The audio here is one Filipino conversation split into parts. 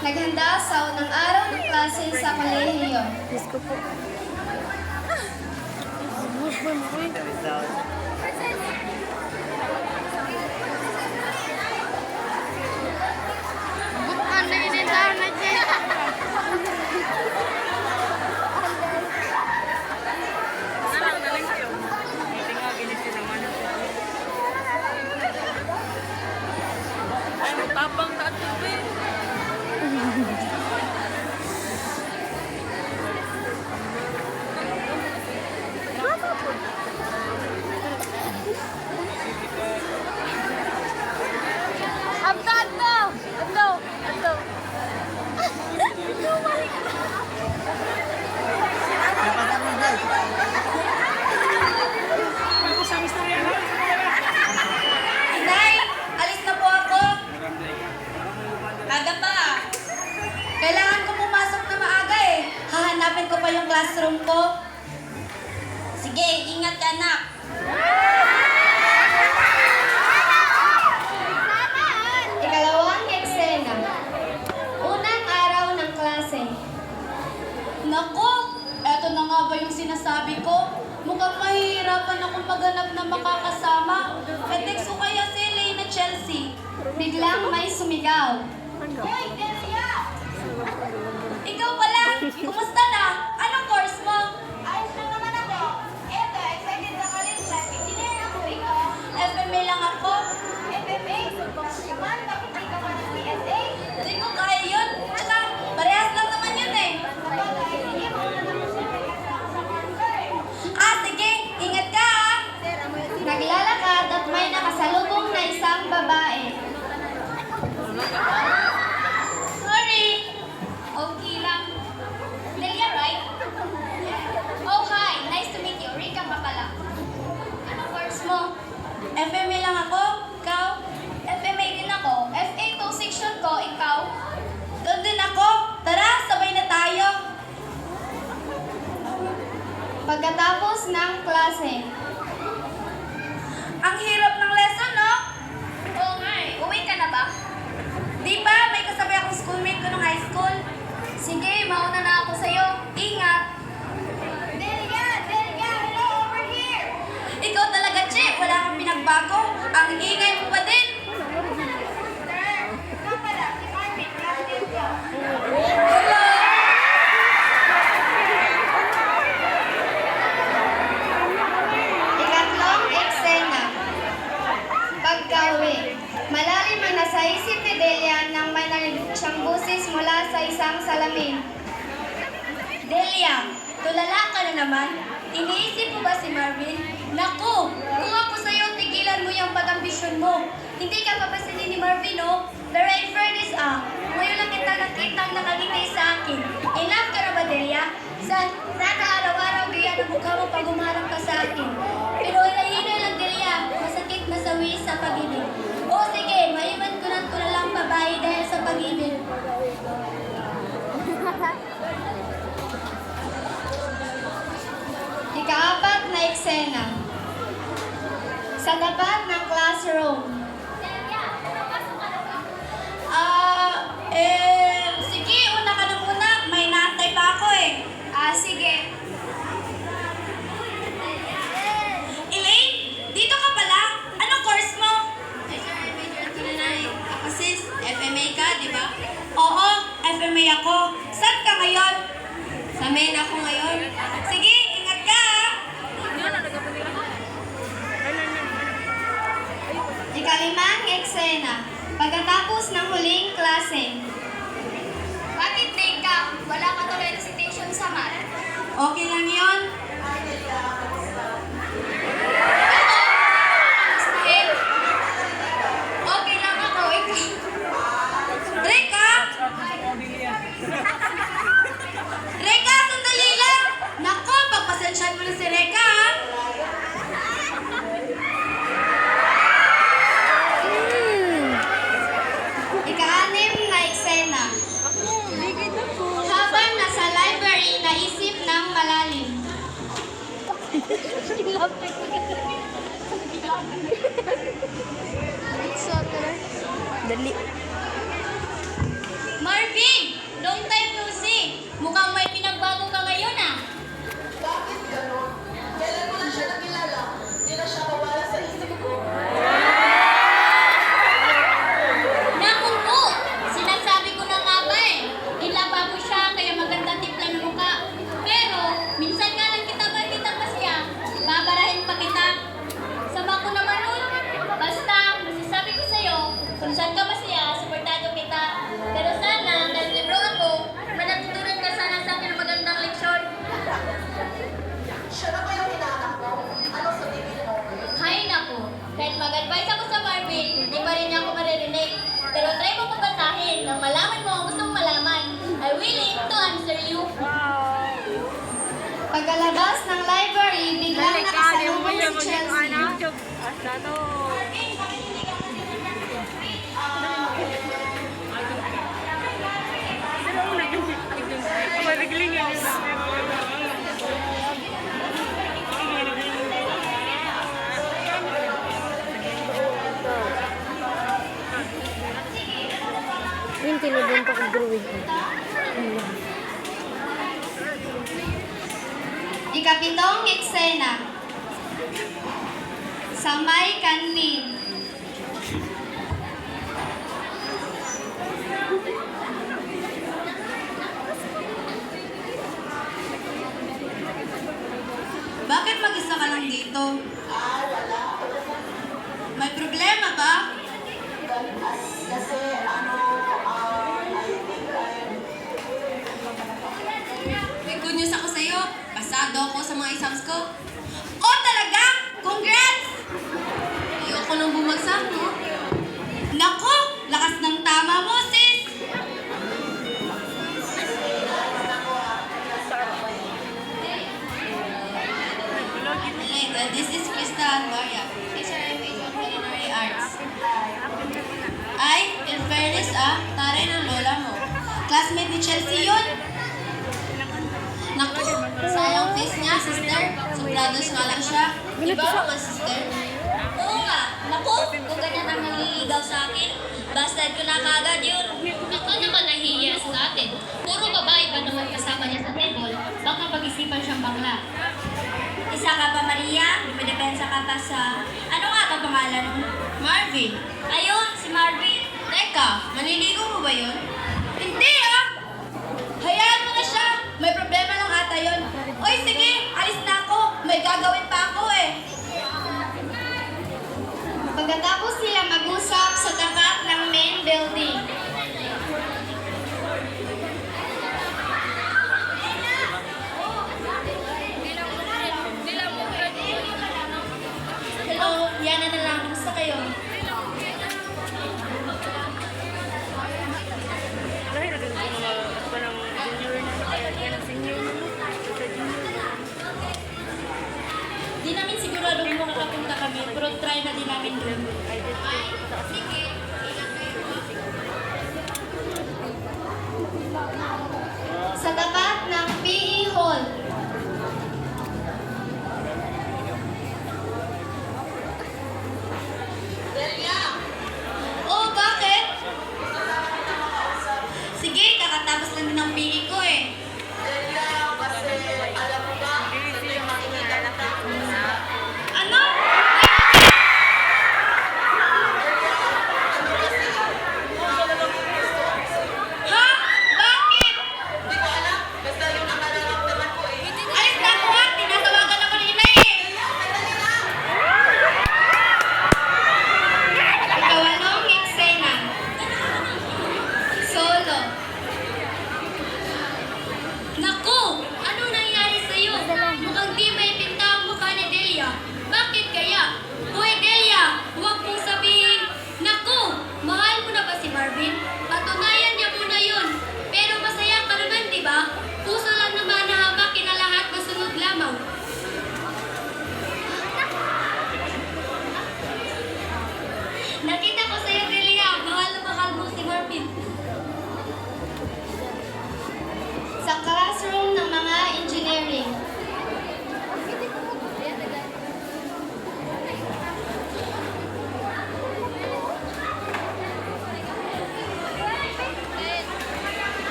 Naghanda sa unang araw ng klase sa kolehiyo. Diyos ko po. Bukan na yun na siya. Tapang na ito Inay, alis na po ako. Aga pa. Kailangan ko pumasok na maaga eh. Hahanapin ko pa yung classroom ko. Sige, ingat ka anak. Ikalawang eksena. Unang araw ng klase. Naku, eto na nga ba yung sinasabi ko? Mukhang mahihirapan akong maghanap na makakasama. E-text ko kaya si Elena Chelsea. Biglang may sumigaw. Hoy, Delia! Ikaw pala! Kumusta na? Anong course mo? Ayos lang naman ako. Eto, excited na ka rin sa engineer ako. Ikaw? FMA lang ako. FMA? Man, bakit di ka pa ng PSA? Hindi ko kaya yun. Tsaka, parehas lang naman yun eh. Sige, ingat ka ah! Naglalakad at may nakasalubong na isang babae. Sorry! Okay lang. Delia, right? Oh, hi! Nice to meet you. Rika ka pala. Anong course mo? FMA lang ako. Ikaw? FMA din ako. FA2 section ko. Ikaw? Doon din ako. Tara, sabay na tayo. Pagkatapos ng klase. Ang hirap ng lesson, no? Oo nga eh. Uwi ka na ba? Di ba? May kasabay akong schoolmate ko nung high school. Sige, mauna na ako sa'yo. Ingat! Delia! Delia! Hello, over here! Ikaw talaga, Che. Wala kang pinagbago. Ang ingay mo pa din. Sir, ikaw pala. Si Marvin. Classmate ko. Hello! Ikatlong eksena. Pagka-uwi. Malalim ang nasa isip ni Delia nang may narinig siyang busis mula sa isang salamin. Delia, tulala ka na naman. Iniisip mo ba si Marvin? Naku, kung ako sa'yo, tigilan mo yung pag-ambisyon mo. Hindi ka papasilin ni Marvin, oh. Pero in fairness, ngayon lang kita nakitang nakagingay sa akin. Enough ka na ba, Delia? Sana araw-araw gaya ng mukha mo pag umarap ka sa akin. Pero hinay lang, Delia. Masakit na sawi sa pag-ibig. O sige, maiwan ko na lang babae dahil sa pag-ibig. Ikaapat na eksena. Sa tapat ng classroom. Sige, una ka na muna. May naantay pa ako eh. Sige. Elaine, dito ka pala. Anong course mo? Major ko na eh. Ako sis, FMA ka, di ba? Oo, FMA ako. Saan ka ngayon? Sa main ako ngayon. Sige, ingat ka ah. Ikalimang eksena. Pagkatapos ng huling klase. Bakit late ka? Wala ka tuloy recitation sa math. Okay lang yun. Okay lang ako. Ikaw. Reka! Reka, sandali lang! Nako, pagpasensyahan mo na si Reka, ha? Ika-anim na eksena. Habang nasa library, naisip ng malalim. Dali. Marvin! Kahit mag-advise ako sa Marvin, hindi pa rin niya ako maririnig. Pero try mo pabasahin nang malaman mo ang gusto mong malaman. I'm willing to answer you. Pagkalabas ng library, biglang nakasalubong si Chelsea. Basta to. Yung tinubunta ko druid. Ikapitong eksena. Sa may kantin. Bakit mag-isa ka lang dito? May problema ba? May good news ako sa'yo. Pasado ako sa mga exams ko. Oh, talaga? Congrats! Ayoko nang bumagsak, no? Nako! Lakas ng tama mo, sis! This is Krista Alvaria, teacher in Culinary Arts. Ay, in fairness taray ng lola mo. Classmate ni Chelsea yun. Naku, sayang face niya, sister. Sobrados nga lang siya. Di ba mga sister? Oo nga. Naku, kung ganyan ang nangliligaw sa akin, bastard ko na kagad yun. Ako naman nahihiya sa atin. Puro babae ba naman kasama niya sa table? Baka pag-isipan siyang bakla. Isa ka pa, Maria. Dumidepensa ka pa sa... Ano nga ba pangalan mo? Marvin, Ayun, si Marvin. teka, maniligo mo ba yun? Hindi Hayaan mo na siya. May problema lang ata yun. Oy, sige, alis na ako. May gagawin pa ako eh. Pagkatapos sila mag-usap sa tapat ng main building. Hello, Yana na lang. Kamusta kayo? Di namin sigurado kung makakapunta kami, pero try na din namin doon. Sa tapat ng PE Hall. Oh, bakit? Sige, kakatapos lang din ng PE ko eh. Ano?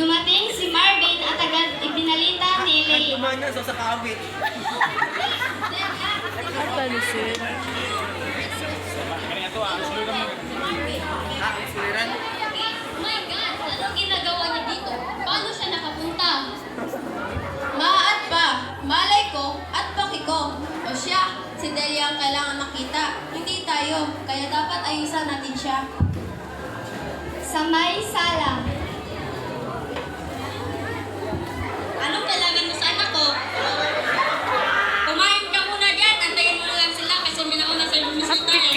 Dumating si Marvin at agad ipinalita ni Elaine. Kumanya sa kawit. Ata ni sir. My God, anong ginagawa niya dito? Paano siya nakapunta? Maat pa, malay ko at paki ko. O siya, si Delia ang kailangan makita. Hindi tayo, kaya dapat ayusan natin siya. Sa may sala. Anong kailangan mo sa anak ko? Kumain ka muna dyan. Antayin mo na lang sila kasi may nauna sa lumisita eh.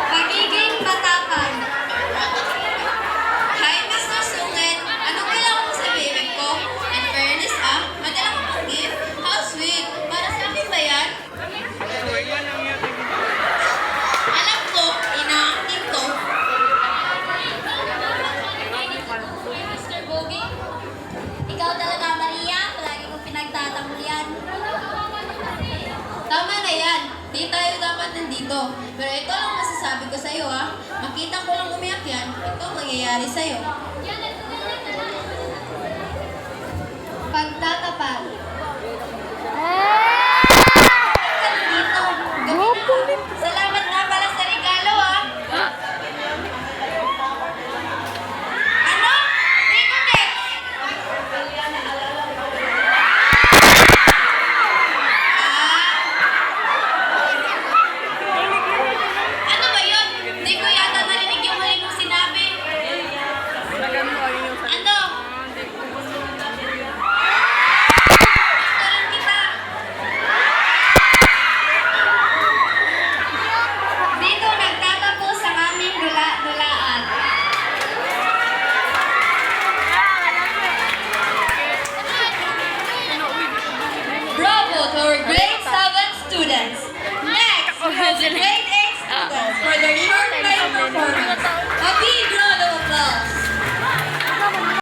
Pagiging matapang. Hi, Mr. Sungit. Anong kailangan mo sa baby ko? In fairness madala ko pang gift. How sweet. Para sa akin ba yan? Alam ko, inaangkin ko. Mr. Bogey, ikaw talaga, Maria. Palagi kong pinagtatanggol yan. Tama na yan. Di tayo dapat nandito. Pero ito lang masasabi ko sa'yo Makita ko lang umiyak yan, ito ang mangyayari sa'yo. Pagtatapat. Dito. Gabi na. Salamat nga pala sa regalo Ano? Di ko get. Ano ba yun? Di ko yata narinig yung huli mong sinabi. Ano? Gustuhan kita. Dito nagtatapos ang aming dula-dulaan. Bravo to our great